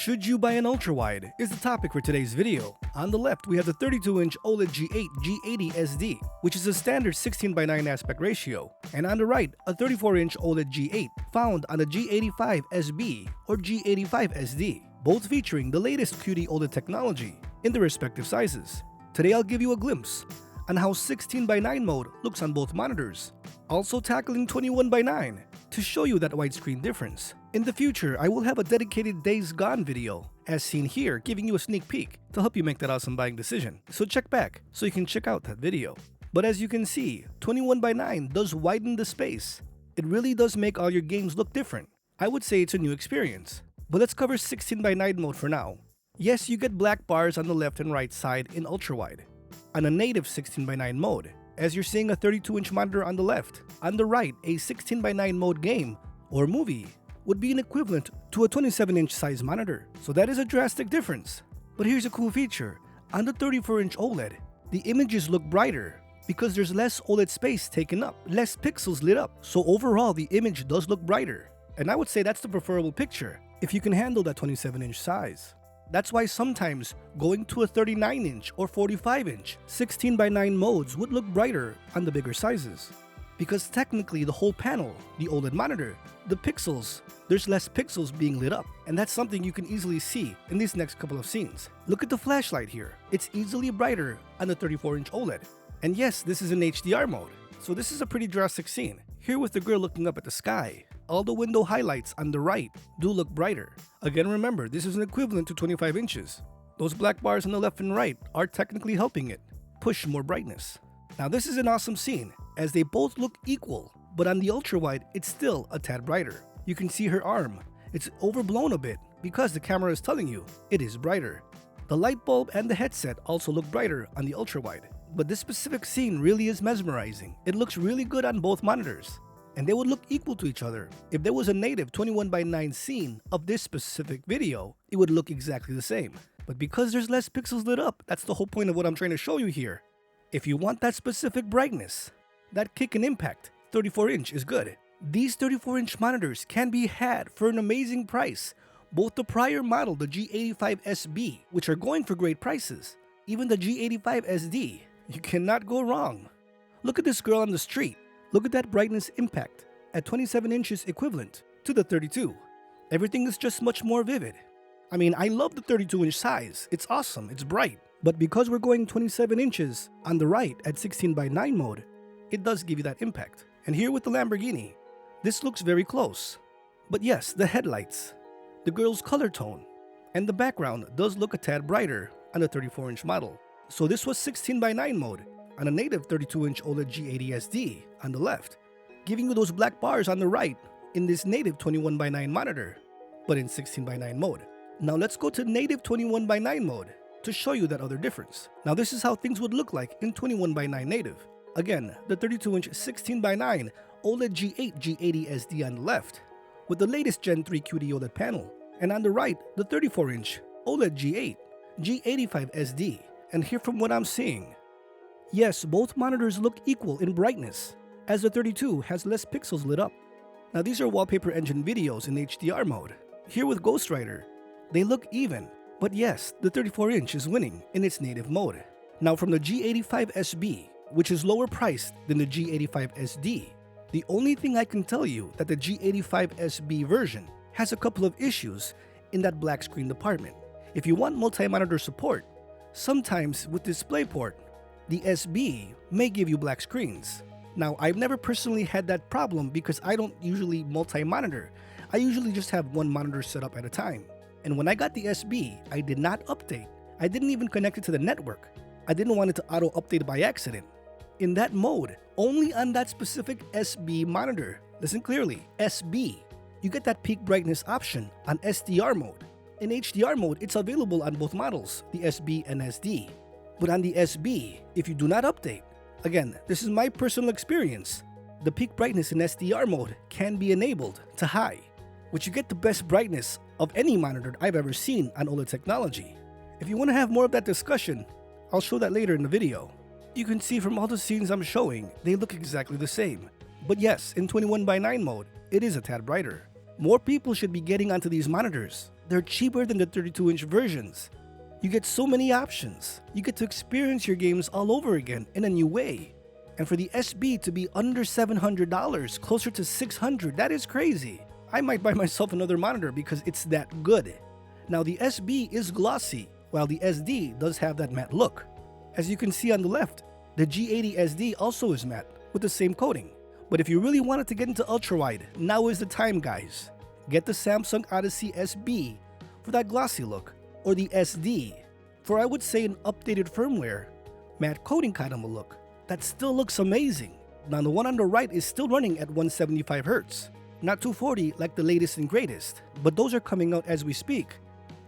Should you buy an ultrawide is the topic for today's video. On the left, we have the 32-inch OLED G8 G80SD, which is a standard 16:9 aspect ratio. And on the right, a 34-inch OLED G8 found on the G85SB or G85SD, both featuring the latest QD OLED technology in the respective sizes. Today I'll give you a glimpse on how 16:9 mode looks on both monitors, also tackling 21:9 to show you that widescreen difference. In the future, I will have a dedicated Days Gone video, as seen here, giving you a sneak peek to help you make that awesome buying decision. So check back so you can check out that video. But as you can see, 21:9 does widen the space. It really does make all your games look different. I would say it's a new experience. But let's cover 16:9 mode for now. Yes, you get black bars on the left and right side in ultrawide. On a native 16:9 mode, as you're seeing a 32-inch monitor on the left, on the right, a 16:9 mode game or movie would be an equivalent to a 27-inch size monitor. So that is a drastic difference. But here's a cool feature. On the 34-inch OLED, the images look brighter because there's less OLED space taken up, less pixels lit up. So overall, the image does look brighter. And I would say that's the preferable picture if you can handle that 27-inch size. That's why sometimes going to a 39-inch or 45-inch 16:9 modes would look brighter on the bigger sizes. Because technically the whole panel, the OLED monitor, the pixels, there's less pixels being lit up. And that's something you can easily see in these next couple of scenes. Look at the flashlight here. It's easily brighter on the 34-inch OLED. And yes, this is in HDR mode. So this is a pretty drastic scene. Here with the girl looking up at the sky, all the window highlights on the right do look brighter. Again, remember, this is an equivalent to 25 inches. Those black bars on the left and right are technically helping it push more brightness. Now this is an awesome scene, as they both look equal, but on the ultrawide, it's still a tad brighter. You can see her arm. It's overblown a bit because the camera is telling you it is brighter. The light bulb and the headset also look brighter on the ultrawide. But this specific scene really is mesmerizing. It looks really good on both monitors. And they would look equal to each other. If there was a native 21:9 scene of this specific video, it would look exactly the same. But because there's less pixels lit up, that's the whole point of what I'm trying to show you here. If you want that specific brightness, that kick and impact, 34-inch is good. These 34-inch monitors can be had for an amazing price. Both the prior model, the G85SB, which are going for great prices, even the G85SD, you cannot go wrong. Look at this girl on the street. Look at that brightness impact at 27 inches equivalent to the 32. Everything is just much more vivid. I mean, I love the 32-inch size. It's awesome, it's bright. But because we're going 27 inches on the right at 16:9 mode, it does give you that impact. And here with the Lamborghini, this looks very close. But yes, the headlights, the girl's color tone, and the background does look a tad brighter on the 34-inch model. So this was 16:9 mode on a native 32-inch OLED G80SD on the left, giving you those black bars on the right in this native 21:9 monitor, but in 16:9 mode. Now let's go to native 21:9 mode to show you that other difference. Now this is how things would look like in 21:9 native. Again, the 32-inch 16:9 OLED G8 G80SD on the left, with the latest Gen 3 QD OLED panel, and on the right, the 34-inch OLED G8 G85SD. And here from what I'm seeing, yes, both monitors look equal in brightness, as the 32 has less pixels lit up. Now these are wallpaper engine videos in HDR mode. Here with Ghost Rider, they look even, but yes, the 34-inch is winning in its native mode. Now from the G85SB, which is lower priced than the G85SD, the only thing I can tell you that the G85SB version has a couple of issues in that black screen department. If you want multi-monitor support, sometimes with DisplayPort, the SB may give you black screens. Now, I've never personally had that problem because I don't usually multi-monitor. I usually just have one monitor set up at a time. And when I got the SB, I did not update. I didn't even connect it to the network. I didn't want it to auto-update by accident. In that mode, only on that specific SB monitor, listen clearly, SB, you get that peak brightness option on SDR mode. In HDR mode, it's available on both models, the SB and SD. But on the SB, if you do not update, again, this is my personal experience, the peak brightness in SDR mode can be enabled to high, which you get the best brightness of any monitor I've ever seen on OLED technology. If you want to have more of that discussion, I'll show that later in the video. You can see from all the scenes I'm showing, they look exactly the same. But yes, in 21:9 mode, it is a tad brighter. More people should be getting onto these monitors. They're cheaper than the 32-inch versions. You get so many options. You get to experience your games all over again in a new way. And for the SB to be under $700, closer to $600, that is crazy. I might buy myself another monitor because it's that good. Now the SB is glossy, while the SD does have that matte look. As you can see on the left, the G80SD also is matte with the same coating. But if you really wanted to get into ultrawide, now is the time, guys. Get the Samsung Odyssey SB for that glossy look, or the SD for, I would say, an updated firmware, matte coating kind of a look that still looks amazing. Now the one on the right is still running at 175 Hz, not 240 like the latest and greatest, but those are coming out as we speak,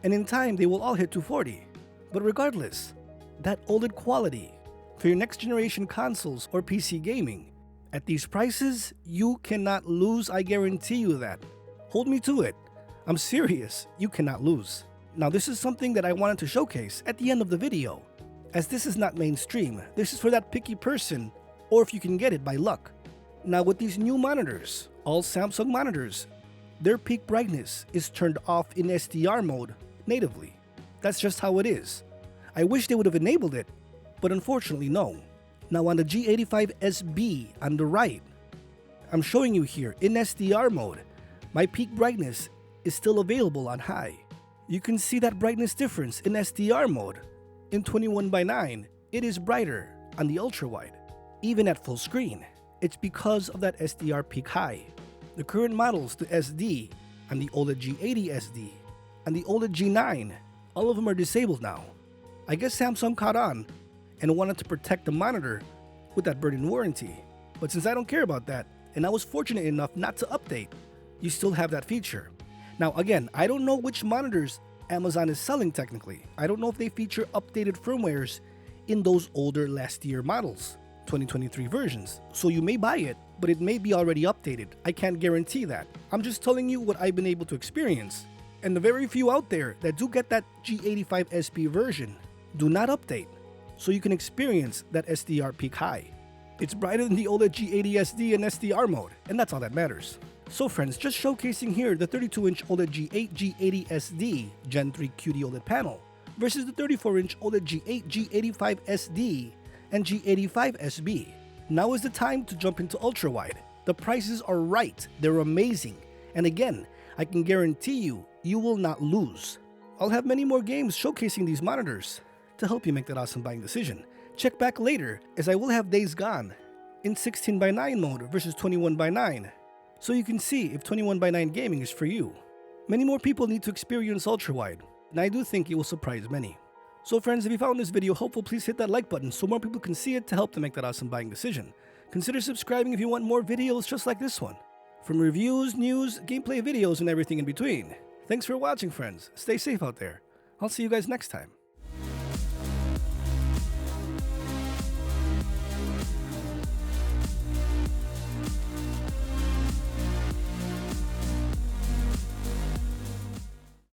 and in time they will all hit 240. But regardless, that OLED quality for your next generation consoles or PC gaming, at these prices, you cannot lose, I guarantee you that. Hold me to it. I'm serious, you cannot lose. Now this is something that I wanted to showcase at the end of the video, as this is not mainstream. This is for that picky person, or if you can get it by luck. Now with these new monitors, all Samsung monitors, their peak brightness is turned off in SDR mode natively. That's just how it is. I wish they would have enabled it, but unfortunately no. Now on the G85SB on the right, I'm showing you here in SDR mode, my peak brightness is still available on high. You can see that brightness difference in SDR mode. In 21:9, it is brighter on the ultrawide, even at full screen. It's because of that SDR peak high. The current models, the SD, and the OLED G80SD, and the OLED G9, all of them are disabled now. I guess Samsung caught on and wanted to protect the monitor with that burden warranty. But since I don't care about that, and I was fortunate enough not to update, you still have that feature. Now again, I don't know which monitors Amazon is selling technically. I don't know if they feature updated firmwares in those older last year models, 2023 versions. So you may buy it, but it may be already updated. I can't guarantee that. I'm just telling you what I've been able to experience. And the very few out there that do get that G85SB version do not update, so you can experience that SDR peak high. It's brighter than the OLED G80SD in SDR mode, and that's all that matters. So friends, just showcasing here the 32-inch OLED G8 G80SD Gen 3 QD OLED panel versus the 34-inch OLED G8 G85SD and G85SB. Now is the time to jump into ultrawide. The prices are right, they're amazing, and again, I can guarantee you, you will not lose. I'll have many more games showcasing these monitors to help you make that awesome buying decision. Check back later, as I will have Days Gone in 16:9 mode versus 21:9, so you can see if 21:9 gaming is for you. Many more people need to experience ultrawide, and I do think it will surprise many. So friends, if you found this video helpful, please hit that like button so more people can see it to help them make that awesome buying decision. Consider subscribing if you want more videos just like this one, from reviews, news, gameplay videos, and everything in between. Thanks for watching, friends. Stay safe out there. I'll see you guys next time.